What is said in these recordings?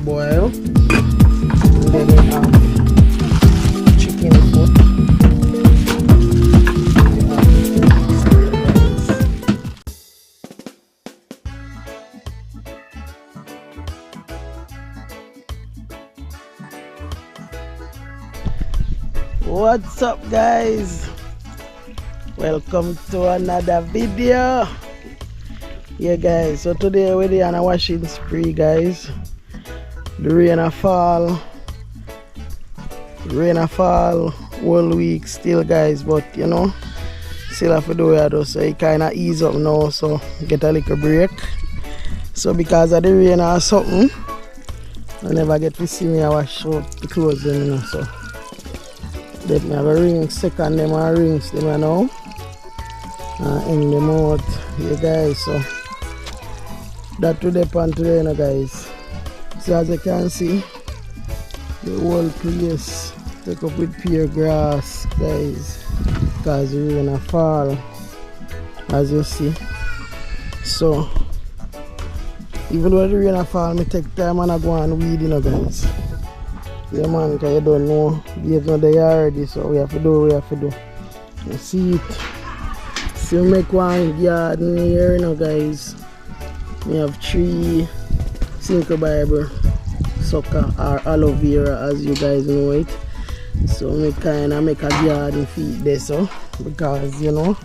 boil. And then we have chicken foot. What's up, guys? Welcome to another video. Yeah, guys, so today we're on a washing spree, guys. The rain a fall whole week still, guys, but you know, still have to do it, so it kind of ease up now, so get a little break. So because of the rain or something, I never get to see me wash out the clothes then, you know, so let me have a ring second them and rings them, you know, and hang them out. Yeah, guys, so that will depend today, you know, guys. So as you can see, the whole place take up with pure grass, guys, because the rain a fall, as you see. So even though the rain a fall, me take time and I go and weed, you know, guys. Yeah, man, because you don't know, you've not there already, so we have to do what we have to do. You see it. So we make one garden here, you know, guys. We have 3 Cinco Bible sucker or aloe vera, as you guys know it. So we kind of make a garden feed there, so because you know,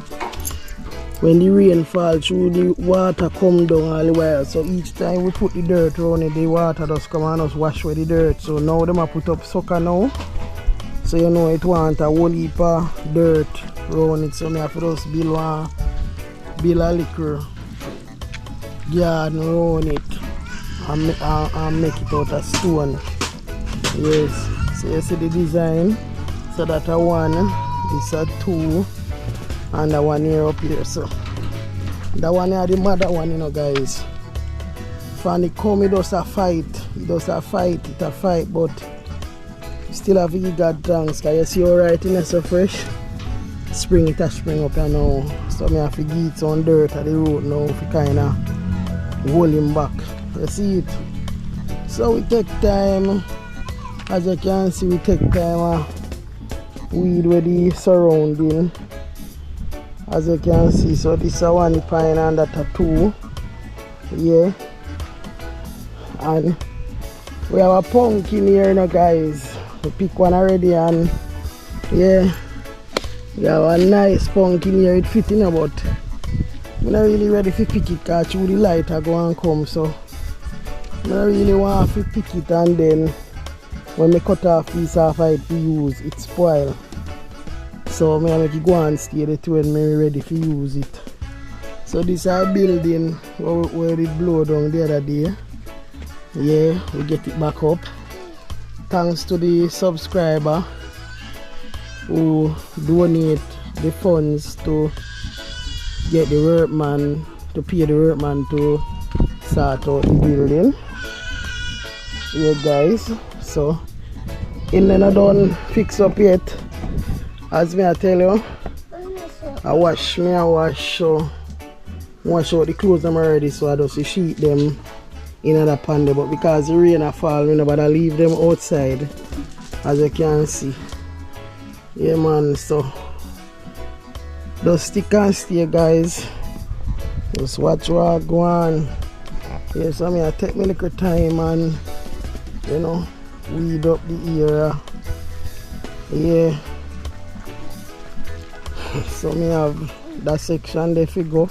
when the rain fall through, the water come down all the while. So each time we put the dirt around it, the water just come and just wash away the dirt. So now them a put up sucker now. So you know it want a whole heap of dirt around it. So me have to just build a little garden around it and make it out of stone. Yes. So you see the design. So that a 1, this a 2. And the one here up here, so that one here the mother one, you know, guys. When it come, it does a fight, but still have to give God thanks, because you see how right in so fresh. Spring it a spring up here now, so I have to give it some dirt at the road now to kind of hold him back. You see it? So we take time, as you can see, we take time weed with the surrounding. As you can see, so this is 1 pine and that a 2. Yeah. And we have a pumpkin here, you know, guys. We pick one already, and yeah, we have a nice pumpkin here. It fits in, but I'm not really ready to pick it because through the light I go and come, so I don't really want to pick it, and then when I cut off piece of it to use, it spoil. So I make it go and stay there till when I'm ready to use it. So this is a building where it blew down the other day. Yeah, we get it back up. Thanks to the subscriber who donate the funds to get the workman, to pay the workman to start out the building. Yeah, guys. So in then I don't fix up yet. As me I tell you, I wash so wash out the clothes them already, so I just sheet them in another pan there. But because the rain a fall, you know, but I leave them outside, as you can see. Yeah, man, so just stick and stay, guys. Just watch what go on. Yeah, so I take me a little time and, you know, weed up the area. Yeah. So me have that section there for go.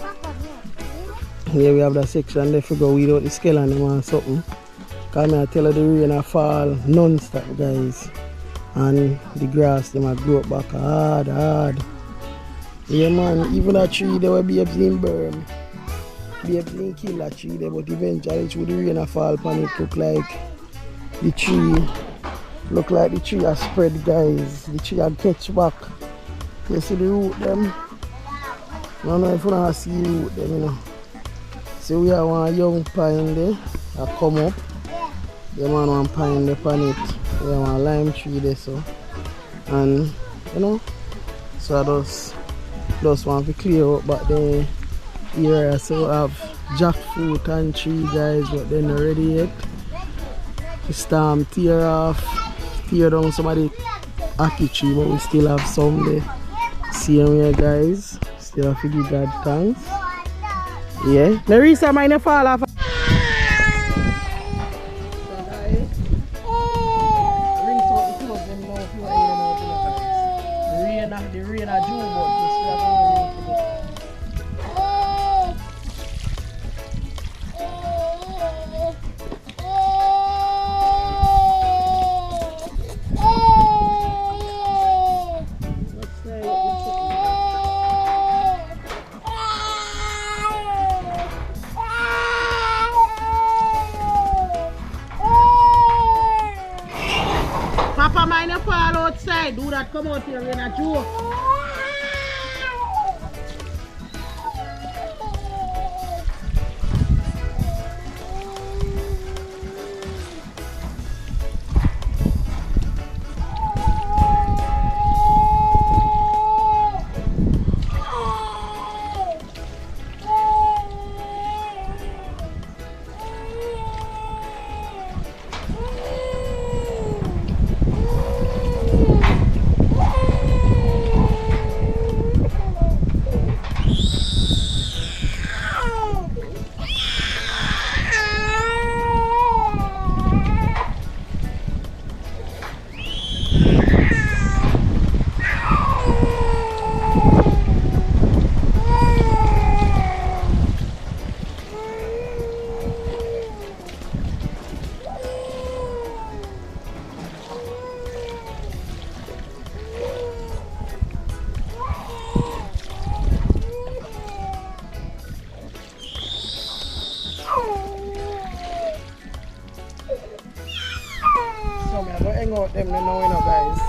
Here we have that section there for go without the skeleton and something. Because I tell you the rain a fall non-stop, guys. And the grass them a grow up back hard. Yeah, man, even that tree there will be able to burn. Be able to kill that tree there, but eventually through the rain a fall and it look like the tree has spread, guys. The tree has catch back. You see the root them? I don't know if you don't see the root them, you know. So we have one young pine there that come up. The man one pine there on it. We have one lime tree there, so. And you know, so I just want to clear up back the area. So we have jackfruit and tree, guys, but they're not ready yet. storm tear down some of the ackee tree, but we still have some there. See them here, guys. Still have to give God thanks. Yeah. Larissa, mine fall off. The rain of June, but we still have more rain today. Papa, mine fall outside. Do that, come out here, rain of June. Out them now, guys.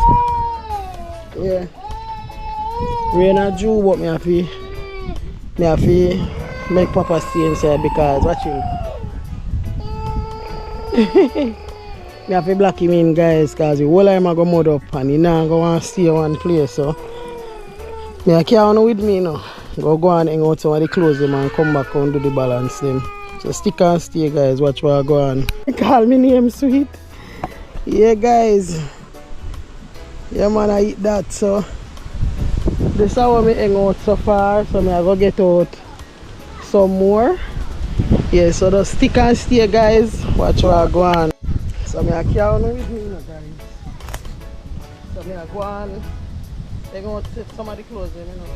Yeah. Rain a Jew, but me have to make Papa stay inside because watch him. Me have to block him in, guys, because the whole time I go mud up and he not go and stay one place. So me I carry on with me now. Go and hang out some of the clothes them and come back and do the balance them. So stick and stay, guys. Watch where I go on. Call me name sweet. Yeah, guys. Yeah, man, I eat that. So this is how I hang out so far. So I go get out some more. Yeah, so just stick and stay, guys. Watch where I go on. So I carry on with me now, guys. So I go on. Hang out some of the clothes, you know.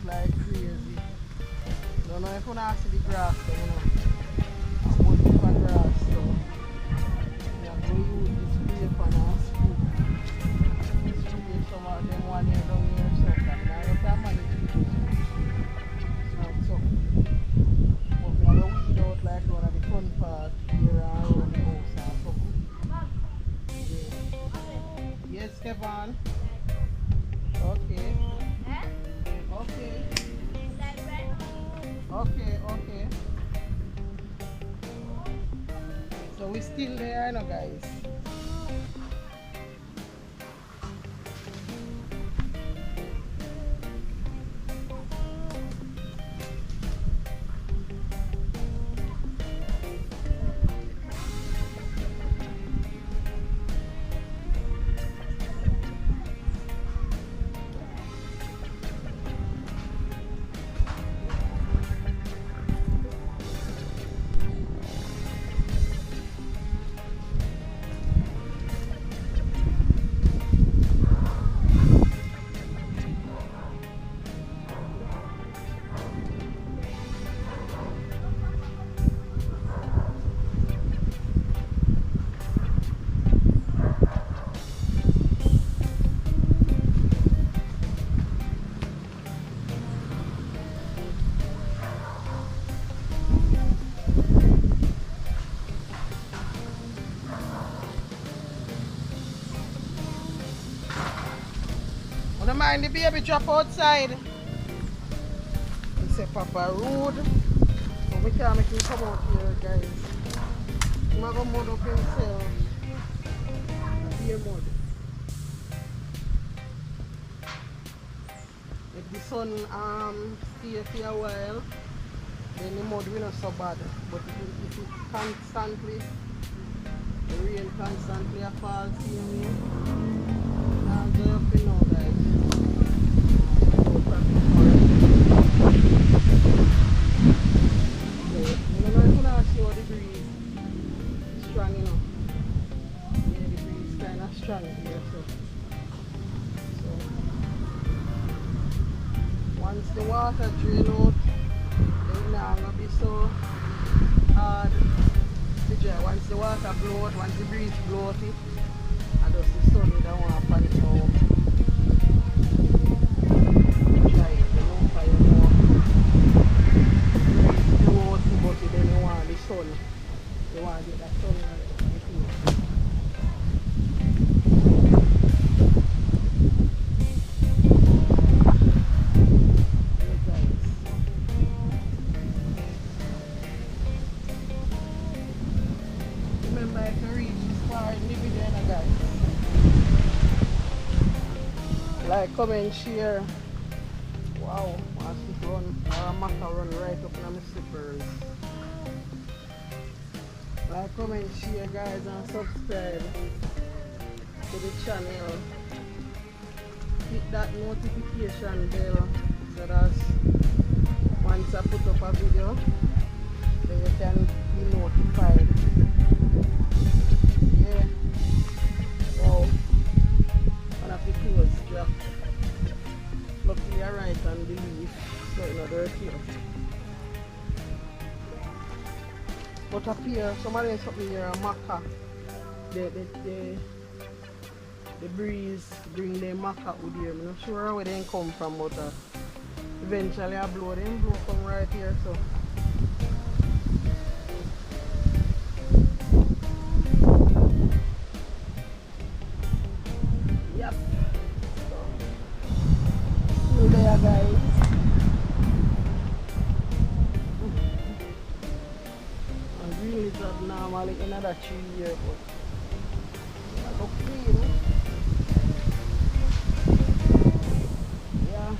Like crazy. Don't know if you want to see the grass, so, you know. I'm going to put grass, so yeah, I'm going to use this paper and scoop. Spray some of them one here down here, so now you can manage it. So, but we have to weed out like one of the front part. on. Okay. Okay. Okay, okay. So we're still there, you know, guys. Don't mind the baby drop outside. He said Papa rude. So we can't make him come out here, guys. I'm going to mud up himself. Here mud. If the sun stay for a while, then the mud will not so bad. But if it constantly, the rain constantly falls here, I'll go up in now, guys. The breeze strong, you know. Yeah, the breeze kind of strong here, so once the water drain out, it's not gonna be so hard to dry. Once the water blow out, once the breeze blow out it, and just the sun we don't want to pan it now. Dry it, you know, for you know. Breeze blow out the body, then you want the sun. You want to get that sun right. Remember, if you reach this far in the video, guys, like, comment, share. Wow, I see run or a maca run right up in my slippers. Like, comment, share, guys, and subscribe to the channel. Hit that notification bell so that once I put up a video, then you can be notified. Yeah. Wow. One of the clothes dropped. Luckily I right on the leaf, so you know they're here. But up here, somebody has something here, a maca. The breeze bring the maca out here. I'm not sure where they come from, but eventually I blow them, blow from right here. So yep. Still there, guys. I really thought normally another 3 years, but I look clean. Yeah.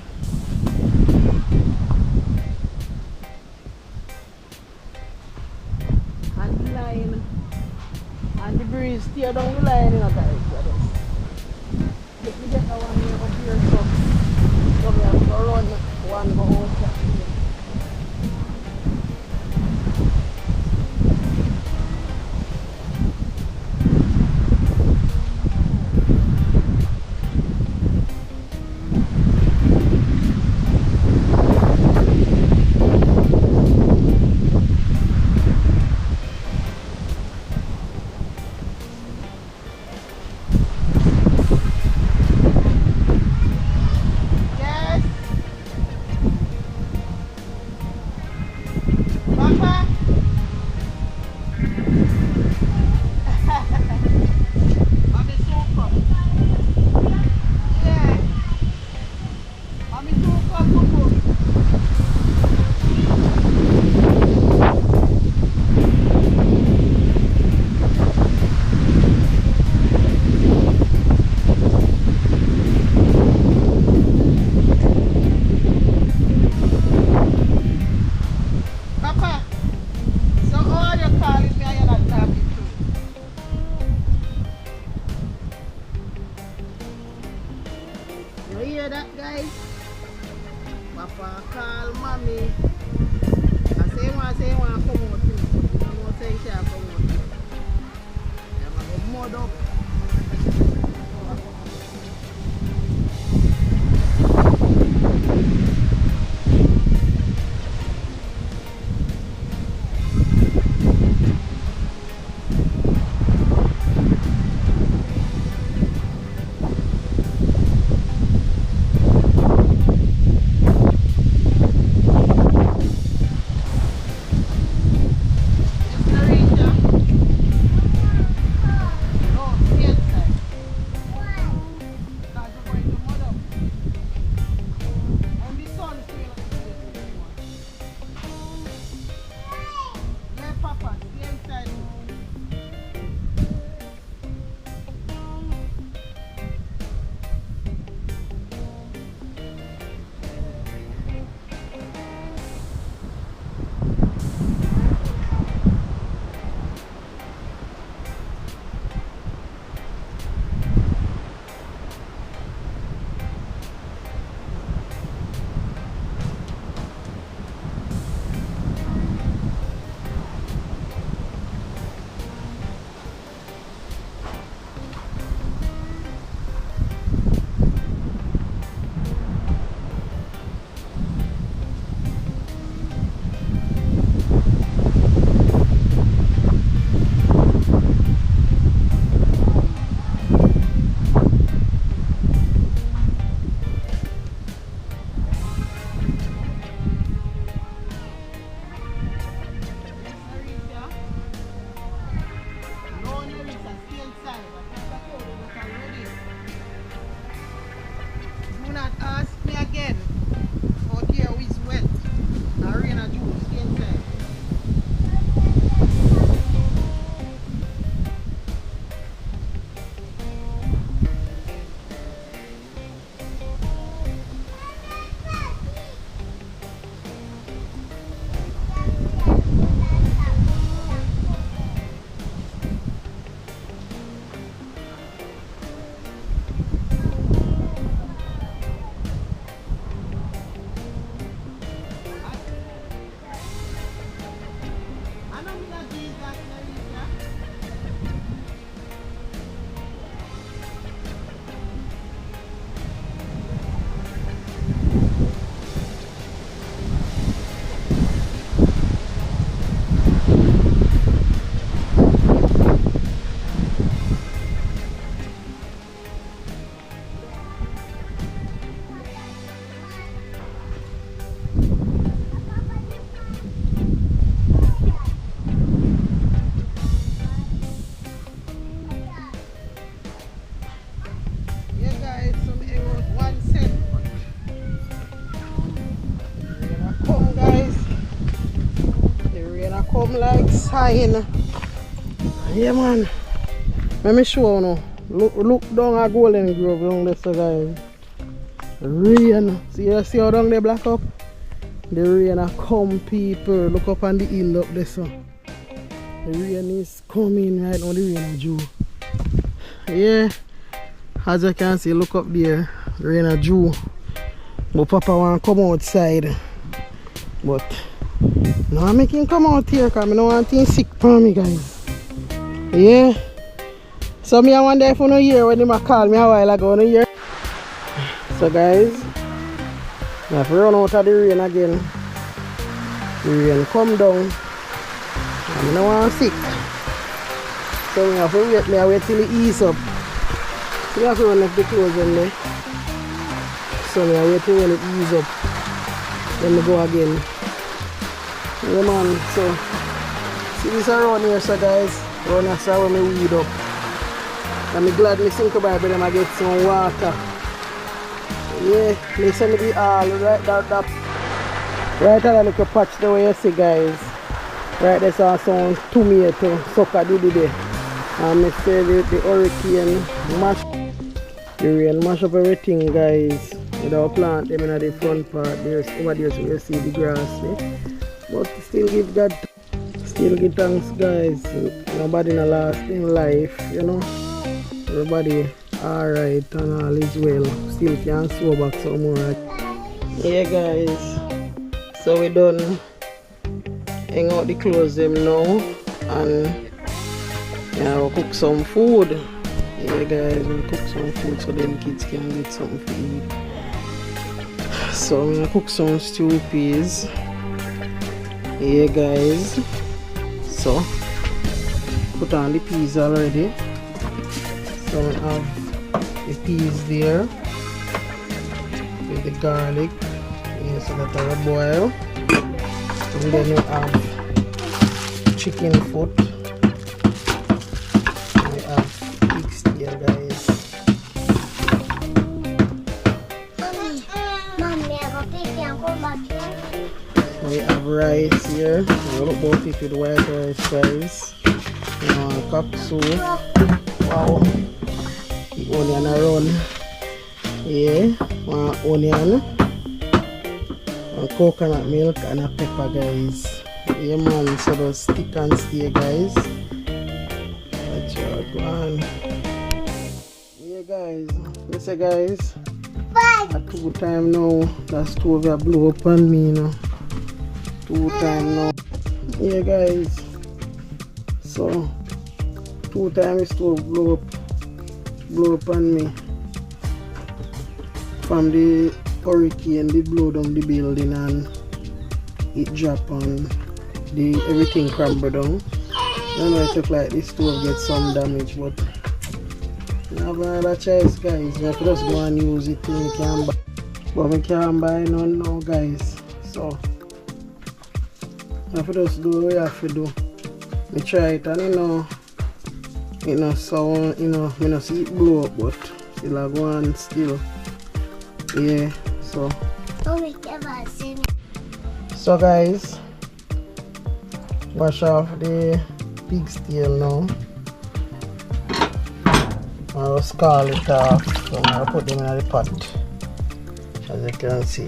And the line and the breeze tear down the line, you know, guys. Let me get that one here up here, so we have to run one go out here. up. Do not ask me again. Out here is wet. Arena juice, stay inside. Come like sign. Yeah man. Let me show you now. Look down at Golden Grove down there, so guys. Rain. See how down there black up? The rain a come, people. Look up on the hill up there, so. The rain is coming right now, the rain a Jew. Yeah. As you can see, look up there. Rain a Jew. But Papa want to come outside. But now I'm making him come out here because I don't want him sick for me, guys. Yeah. So I wonder if you don't hear when they call me a while ago, you hear? So guys, I have to run out of the rain again. The rain come down. And I don't want sick. So I have to wait till it ease up. So I have to run up the clothes in there. So I wait till when it ease up. Then we go again. Yeah man, so see this around here, so guys, around here so when me weed up. I'm glad me think about it and I get some water. Yeah, they send me the all right right at a little patch the way you see, guys. Right there's some tomato sucker do there. And me say the hurricane mash the rain mash up everything, guys. Without plant them in the front part, there's over there so you see the grass there. But still give God, still give thanks, guys. Nobody in the last in life, you know. Everybody alright and all is well. Still can sew back some more. Yeah guys, so we done hang out the clothes them now and yeah, we'll cook cook some food. Yeah guys, we cook some food so then kids can get something to eat. So I'm gonna cook some stew peas. Yeah guys. So put on the peas already. So I have the peas there with the garlic. Yeah, so that I will boil. And then you have chicken foot. We have pig's tail guys. We have rice here. I look about it with white rice guys. Cock soup. Wow. The onion around. Yeah. One onion. And coconut milk and a pepper guys. Yeah man, so those stick and stay guys. That's what go on. Yeah guys. Listen guys. At 2 time now. That stove will blow up on me now. 2 time now. Yeah guys. So 2 times stove blow up on me. From the hurricane, they blow down the building and it drop on everything crumble down. I know it look like this stove get some damage, but I have another choice guys. I have to just go and use it till we can buy. But we can't buy none now guys. So I have to just do what we have to do. I try it and sound, I don't see it blow up, but still I go on still. Yeah, so guys, wash off the pig's tail now. I'll scald it off. So I'll put them in the pot, as you can see.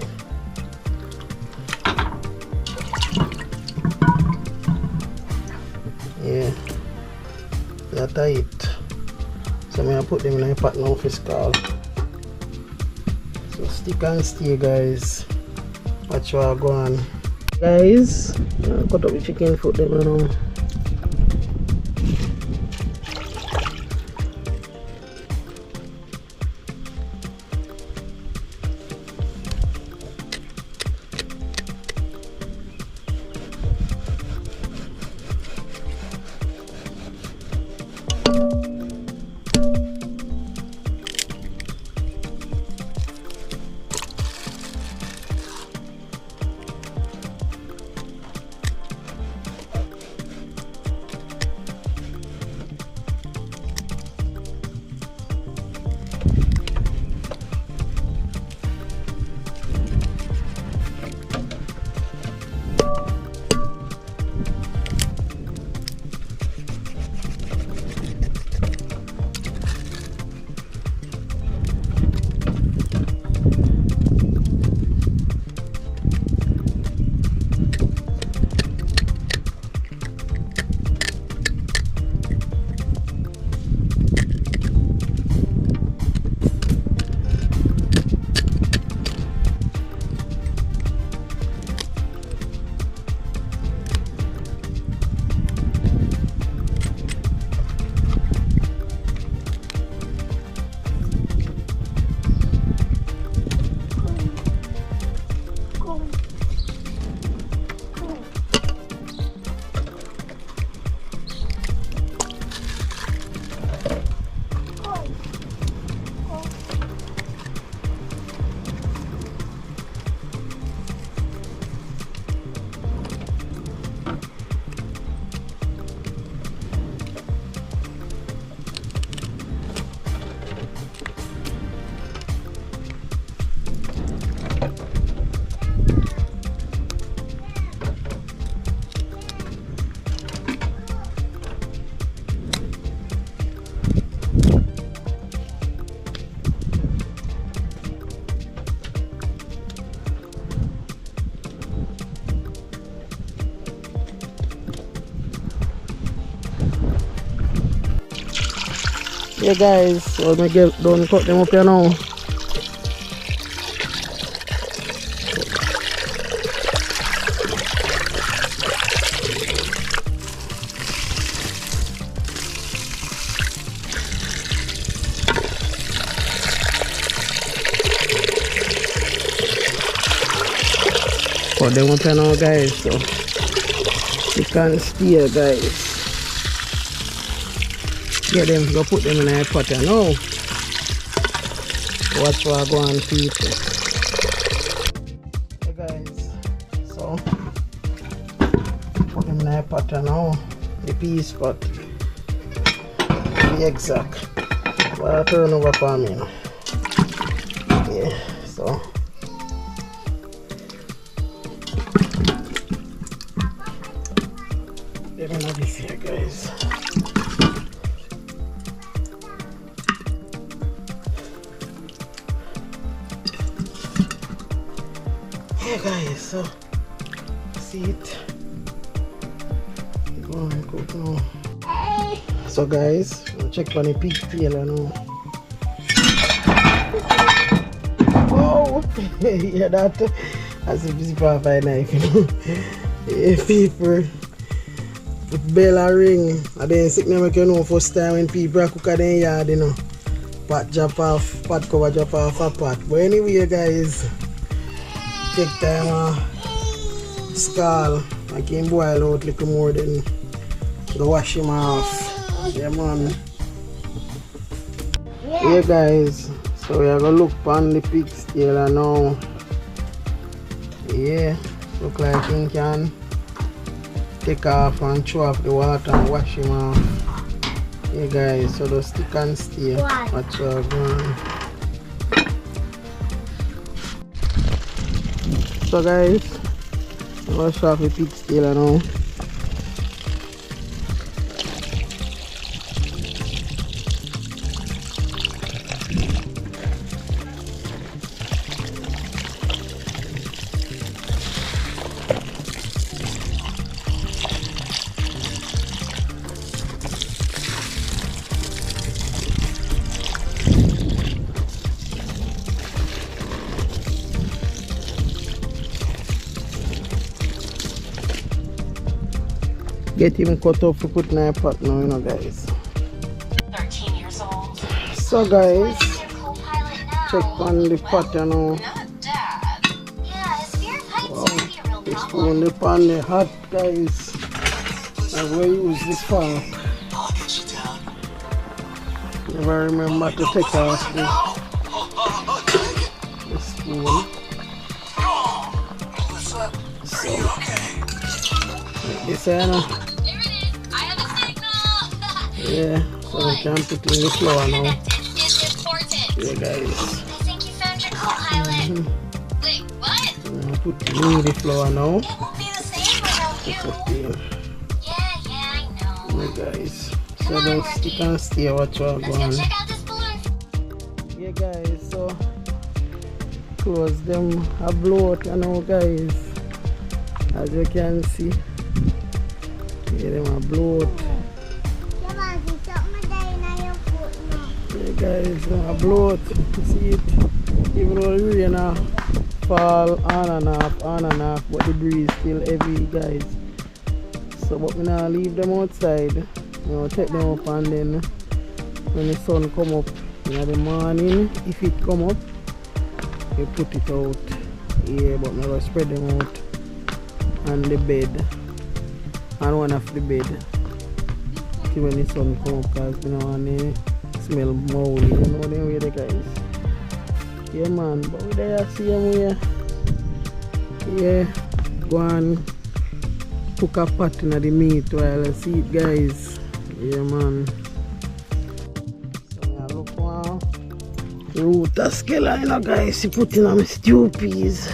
Yeah, that's it. So I'm gonna put them in the pot now for scald. So stick and stay guys. Watch what go on. Guys, cut up the chicken foot them now. Yeah guys, so I get done cut them up here now. cut them up now, guys. So you can steal, guys. Get them, go put them in a pot now. Watch what I go on, people. Okay, guys. So put them in a pot now. The piece cut. Be exact. But I turn over for me now. Yeah, so. Let me know this here, guys. Yeah, guys, so see it. Go on, cook now. So, guys, we'll check on the pig tail now. Oh, yeah, that. As if it's for a knife, you know. Yeah, people. Bell a ring. And then sick me make you know first time when people cook at their yard, you know. Pot drop off, pot cover drop off a pot. But anyway, guys, take time scald. I can boil out a little more than go wash him off. Yeah, man. Yeah, guys. So we are gonna look on the pig's tail now. Yeah, look like he can take off and throw off the water and wash him off. Yeah, guys. So the stick and stay. Watch what's going on. So, guys, I'm gonna show off the pig's tail now. Get him cut up for put in a pot now, you know, guys. 13 years old. So, guys, check on the pot, you know. Wow. It's on the pan, the hot, guys. I'm going to use the fork. Never remember to take off the spoon. So, like this, you know. Yeah, so we can put in the flour now. Yeah, guys. I think you found your co-pilot. Wait, what? I'm gonna put in the flour now. It won't be the same without you. Yeah, I know. Yeah, guys. So don't stick and stay, watch what Let's going go on. check out this balloon. Yeah, guys, so close them a bloat, you know, guys. As you can see. Yeah, them a bloat. Yeah, guys, them a bloat. See it? Even though the rain fall on and off, but the breeze still heavy, guys. So, but we now leave them outside. You know, take them up, and then when the sun come up in the morning, if it come up, we put it out. Yeah, but never spread them out on the bed. And one of the bed. See when the sun come up, because you know, and they smell moldy. You know them way, the guys. Yeah, man, but we there see them here. Yeah, go and cook a pot in the meat while I see it, guys. Yeah, man. So I look for root of scala, you know, guys. You put in my stew peas.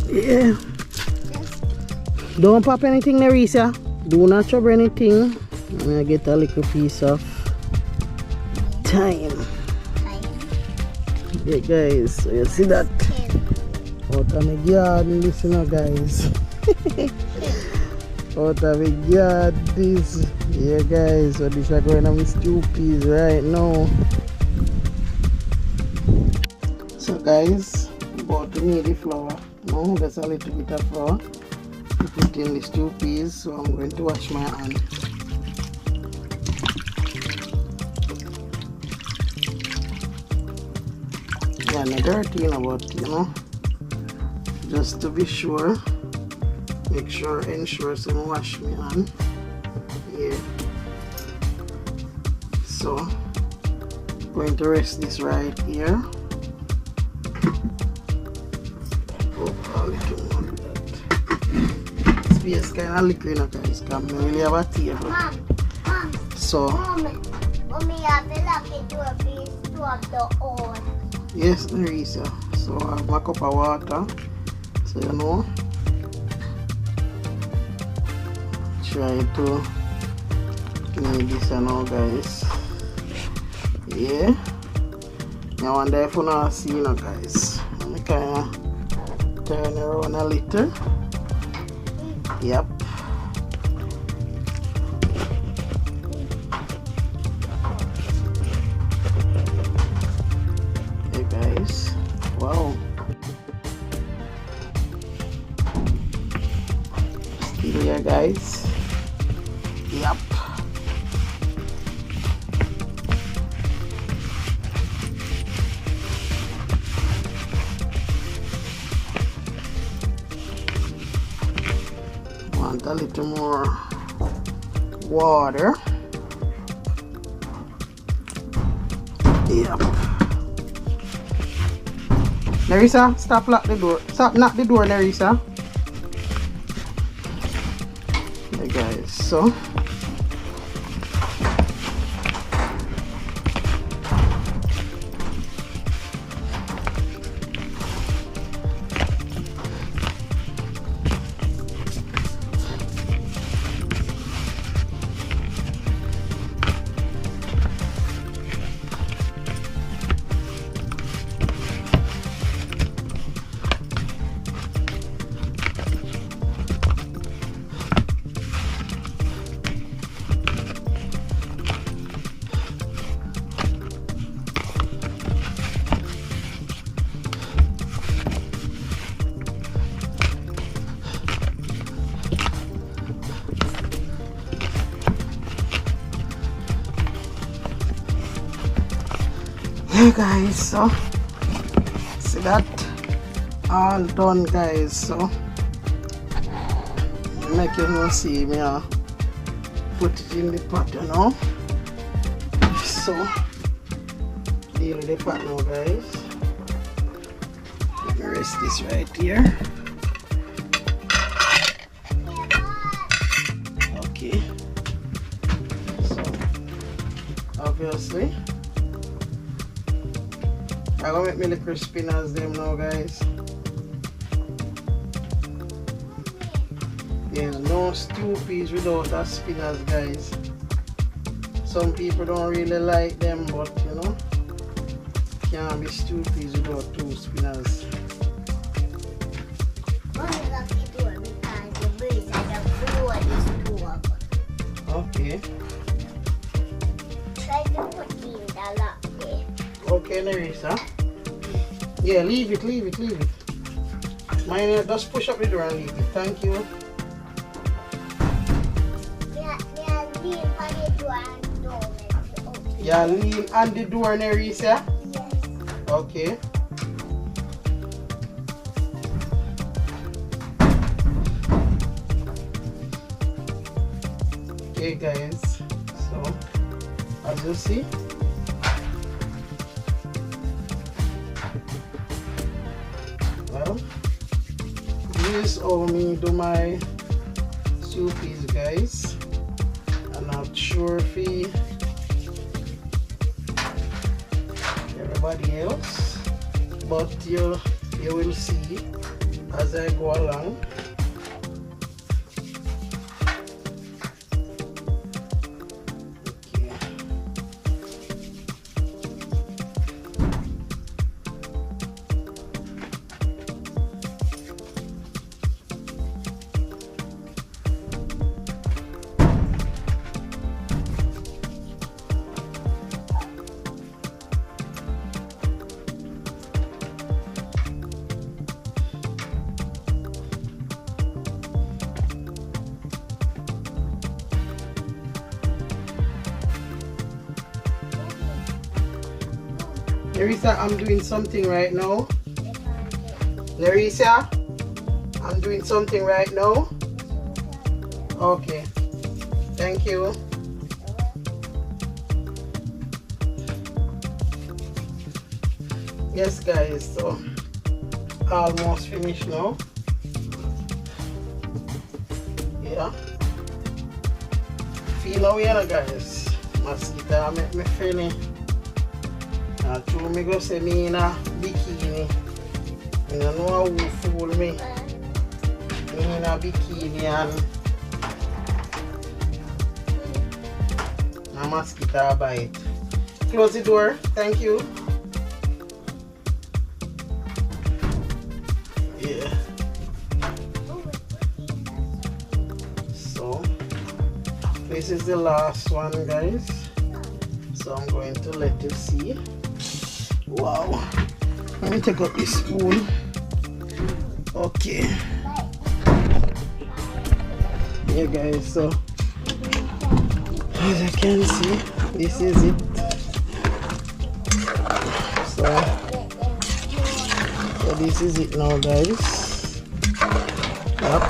Yeah. Don't pop anything, Nerissa. Do not trouble anything. I'm gonna get a little piece of thyme. Yeah, guys. So you see that? Out of my garden, this, you know, guys. Out of my garden, this. Yeah, guys. So this is going on my stew peas right now. So, guys, about to need the flour. No, that's a little bit of flour. Put in the stew peas, so I'm going to wash my hand. Yeah, not dirty, but you know, just to be sure. Ensure some wash me on here. So going to rest this right here. Oh, a little more of that. Space kind of liquid, guys. Because I really have a table. Mom, So Mommy, I feel like it to a piece to have the oil. yes, Nerissa. So I have my cup of water. So you know, try to clean this now, guys. Yeah. I wonder if you not see, you know, guys. Let me kind of turn around a little. Yep. Hey guys. Wow. Still here, guys. Yep. Want a little more water. Yep. Nerissa, stop lock the door. Stop knock the door, Nerissa. Hey guys, so hey guys, so see that all done, guys. So make you know, see me put it in the pot, you know. So deal with the pot now, guys. Let me rest this right here. Okay, so obviously I'm gonna make me little spinners them now, guys. Yeah, no stew peas without a spinners, guys. Some people don't really like them, but you know, can't be stew peas without two spinners. Okay. Try to put in the lock there. Okay, Nerissa. Yeah, leave it. Mine, just push up the door and leave it. Thank you. Yeah, lean on the door, Nerissa. Yes. Okay. Okay, guys. So, as you see, well, this is how me do my soupies, guys. I'm not sure if everybody else, but you will see as I go along. Okay. Nerissa, I'm doing something right now. Nerissa, I'm doing something right now. Okay. Thank you. Yes guys, so almost finished now. Yeah. Feel how you know guys. Mosquito make me funny. And true me go say me in a bikini. I don't know who fool me. Me in a bikini and a mosquito bite. Close the door. Thank you. Yeah. So this is the last one guys. So I'm going to let you see. Wow. Let me take out this spoon. Okay. Yeah guys, so as you can see, this is it. So this is it now guys. Yep.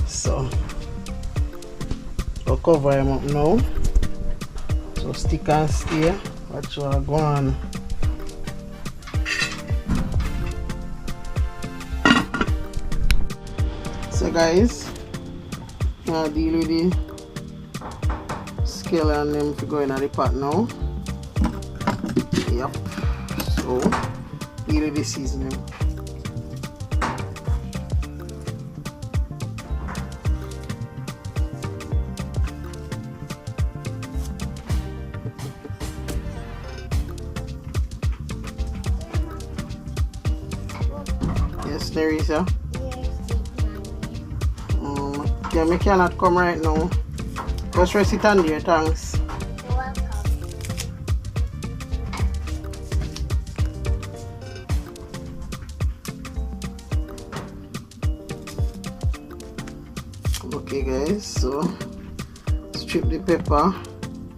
So I'll cover him up now. So stick and stay. Watch what I go on. So guys, I'll deal with the scale and them to go in the pot now. Yep. So deal with the seasoning. Yes, Teresa. Yeah, me cannot come right now. Just rest it on there, thanks. You're welcome. Okay guys, so strip the pepper,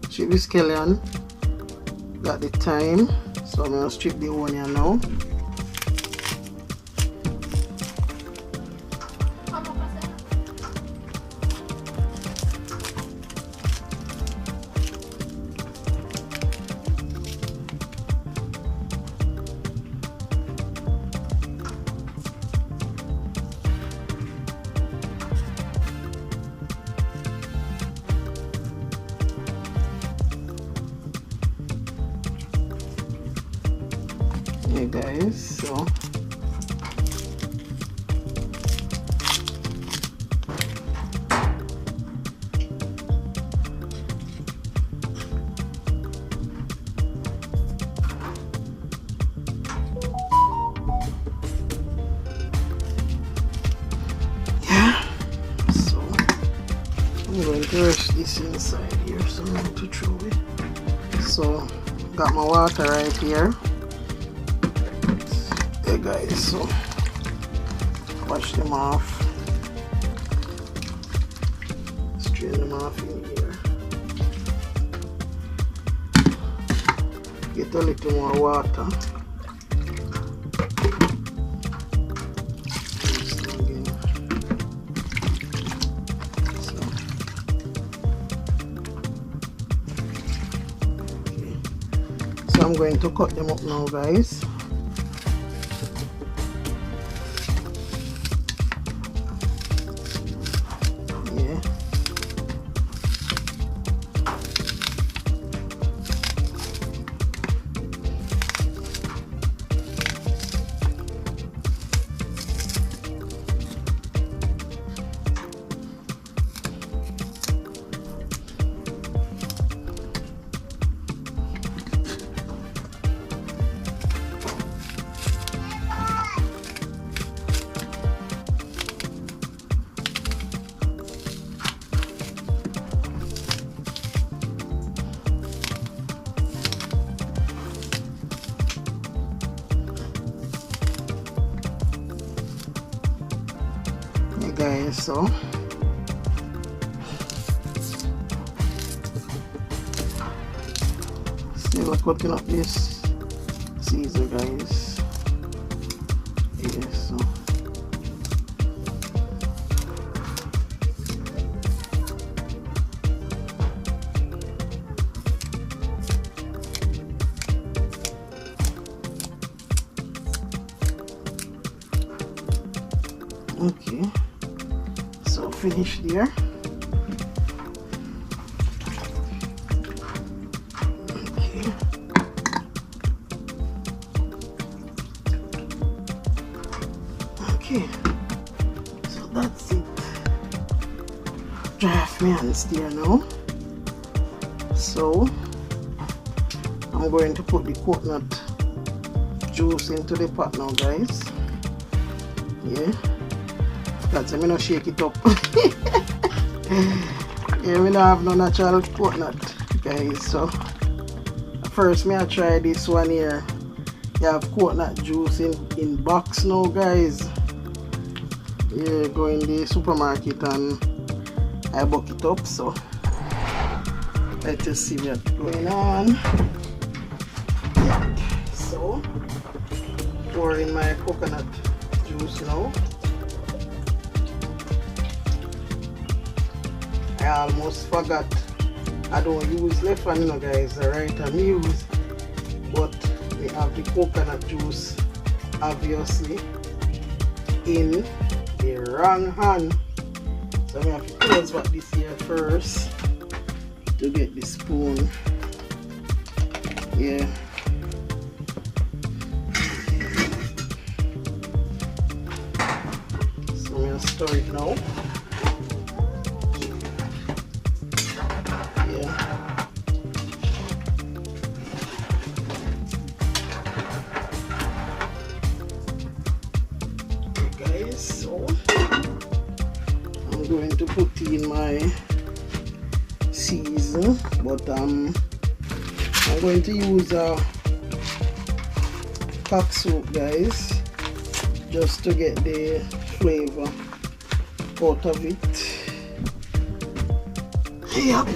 strip the scallion, got the thyme, so I'm going to strip the onion now. Hey guys, so yeah, so I'm going to rush this inside here so not to throw it. So got my water right here. Hey guys, so wash them off, strain them off in here, get a little more water. So I'm going to cut them up now guys. Guys, so still cutting up this Caesar guys. So finish there. Okay, so that's it. Dry off my hands there now. So I'm going to put the coconut juice into the pot now, guys. Yeah, that's I'm gonna shake it up. Yeah, we don't have no natural coconut, guys. So first, I try this one here. You have coconut juice in box now, guys. Yeah, go in the supermarket and I buck it up. So let's just see what's going on. Yeah. So pour in my coconut juice now. I almost forgot. I don't use left hand, you know, guys. The right hand use, but we have the coconut juice obviously in the wrong hand. So I have to close back this here first to get the spoon. Yeah. So I'm gonna stir it now. So I'm going to put in my season, but I'm going to use a cock soap, guys, just to get the flavor out of it. Yep.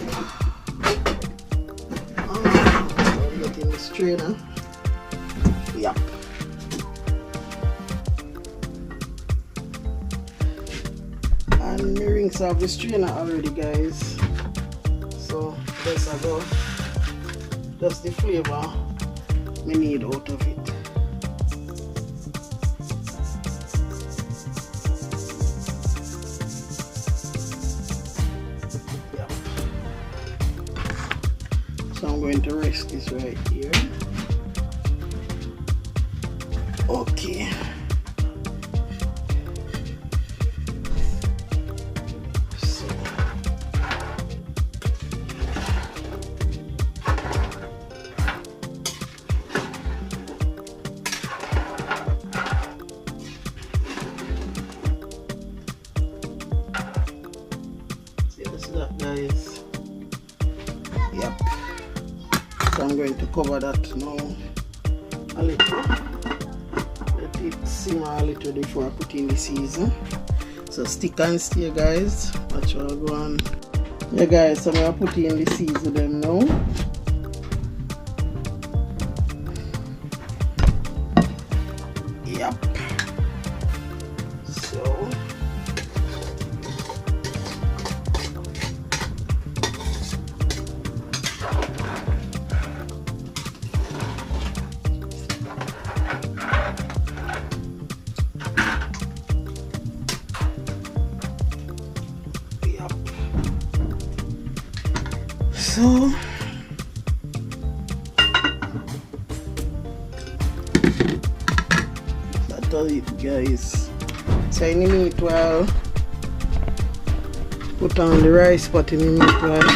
I'm getting the strainer. Yep. And the rings have the strainer already, guys. So let's go. Just the flavor we need out of it. Yeah. So I'm going to rest this right here. Okay. That, guys. Yep. So I'm going to cover that now a little. Let it simmer a little before I put in the season. So stick and stay, guys. Watch how I go on. Yeah, guys, so I'm going to put in the season them now. Yep. So So that's all it, guys. So in the meanwhile, put on the rice pot in the meanwhile.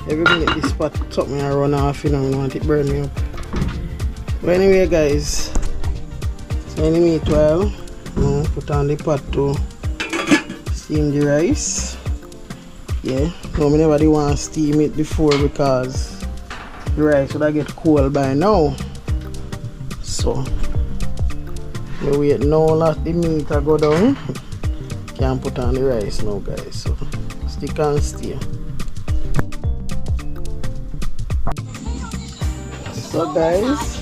Every minute this pot something I run off, you know, I don't want it burn me up. But anyway, guys, so in the meanwhile, put on the pot to steam the rice. Yeah, no, I never want to steam it before because the rice would get cold by now. So we wait now let the meat go down. Can put on the rice now, guys. So stick and stay. So guys,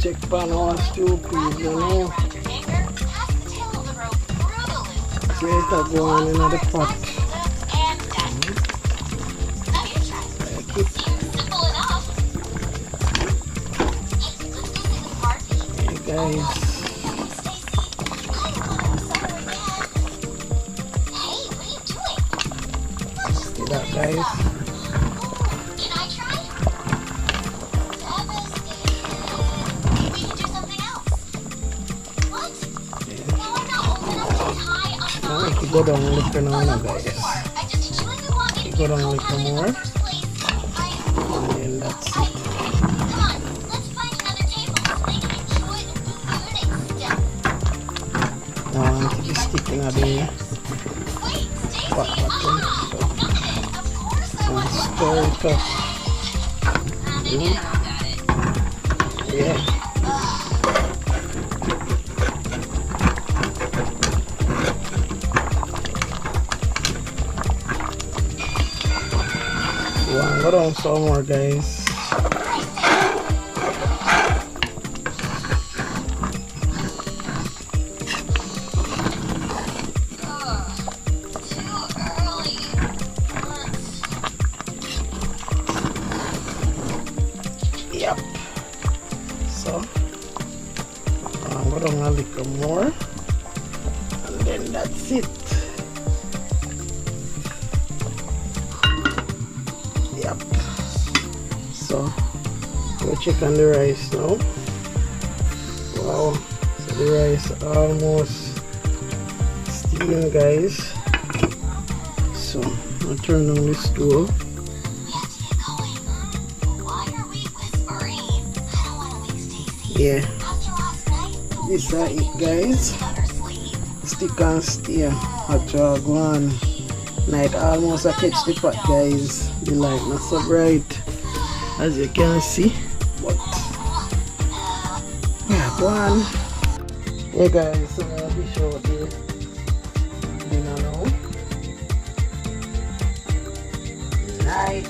check pan our stew, please, you know. Later go on in the pot. Hey guys. that, guys. Can I try? Devastating. We can do something else. What? Now I'm not old enough to tie a Now knot. if you go down a little now, guys. I just did you like you want me You to go be down a a little co-pilot in more. the first place? And then that's it. Come on, let's find another table so they can enjoy the ballooning still. Now I want to be sticking out there. Wait, Stacy, What happened? got it. Of course I And want stir it up. They did all got it. Yeah. Wow, go down some more, guys. Too early. Yep. So, go down a little more. And then that's it. Yep. So, we'll check on the rice now. Wow. So the rice almost steaming, guys. So, I'll turn on the stove. We have to get going. Why are we whispering? I don't want to wake Stacy. Yeah. After last night, This is it, guys. on her sleep. Stick and stay. After go on. Night almost I catch the pot, guys. The light not so bright as you can see, but yeah, go on. Hey guys, so I'll be sure the dinner now. Night.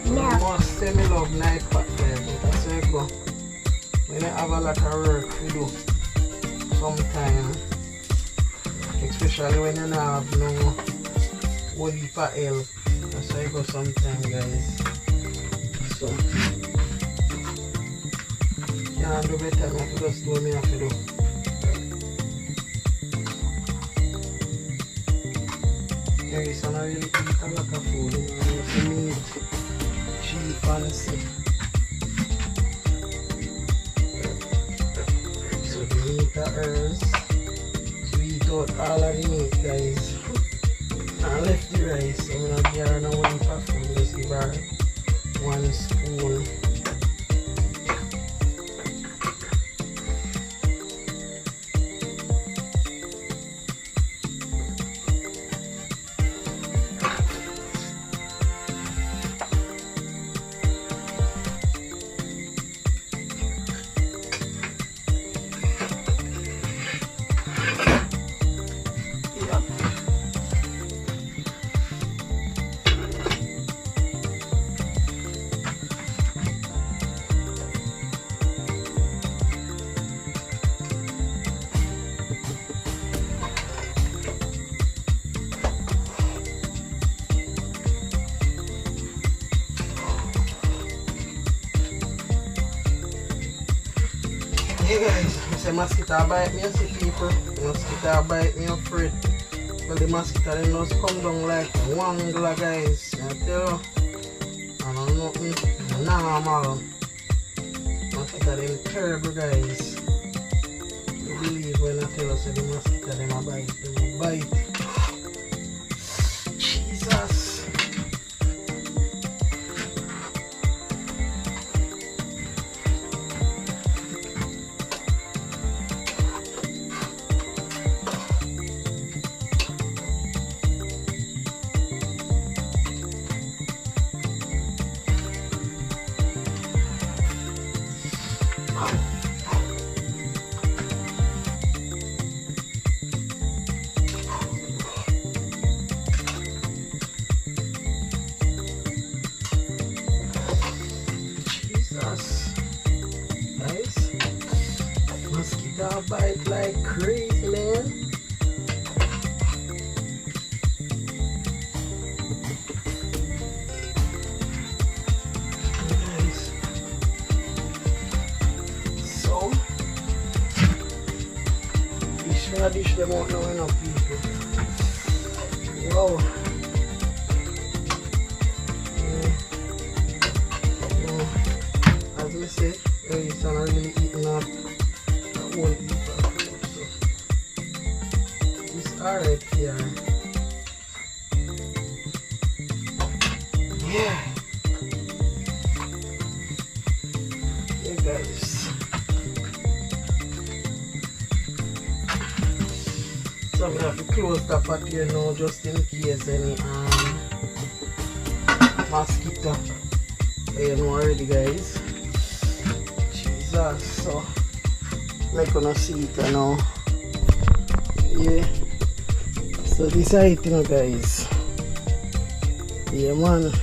Almost semi-love night pot, guys, but that's where I go. When I have a lot of work to do sometime, especially when you don't have no whole heap of help. That's why I go sometime, guys. So, can't do better, I have to just do what I have to do. Yeah, so I really eat a lot of food, you know, so meat, cheap, fancy. So the meat are hers. So we eat out all of the meat, guys. I left the rice, so I'm gonna give her no one for food, just give her 1 spoon. Yep. Hey guys, I say mosquito bite me, I see people. Mosquito bite me, I'm afraid. But the mosquito they just come down like wangler, guys. I tell you, I don't know nothing normal. Mosquito them terrible, guys. You believe when I tell us the mosquito them a bite, them a bite. Jesus. Guys, mosquito bite like crazy, man. Guys, so dish them out now, enough people. Wow. me say, it's not really eating up a whole heap of food, so it's alright here. Yeah. Yeah, guys. So I'm gonna have to close the pot here now just in case any mosquito. You know already, guys. Jesus, so like gonna see it now. Yeah. So this is it, you know, guys. Yeah, man.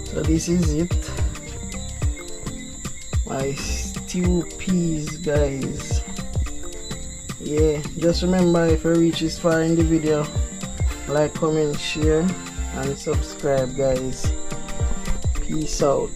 So this is it. My stew peas, guys. Yeah, just remember, if you reach this far in the video, like, comment, share and subscribe, guys. Peace out.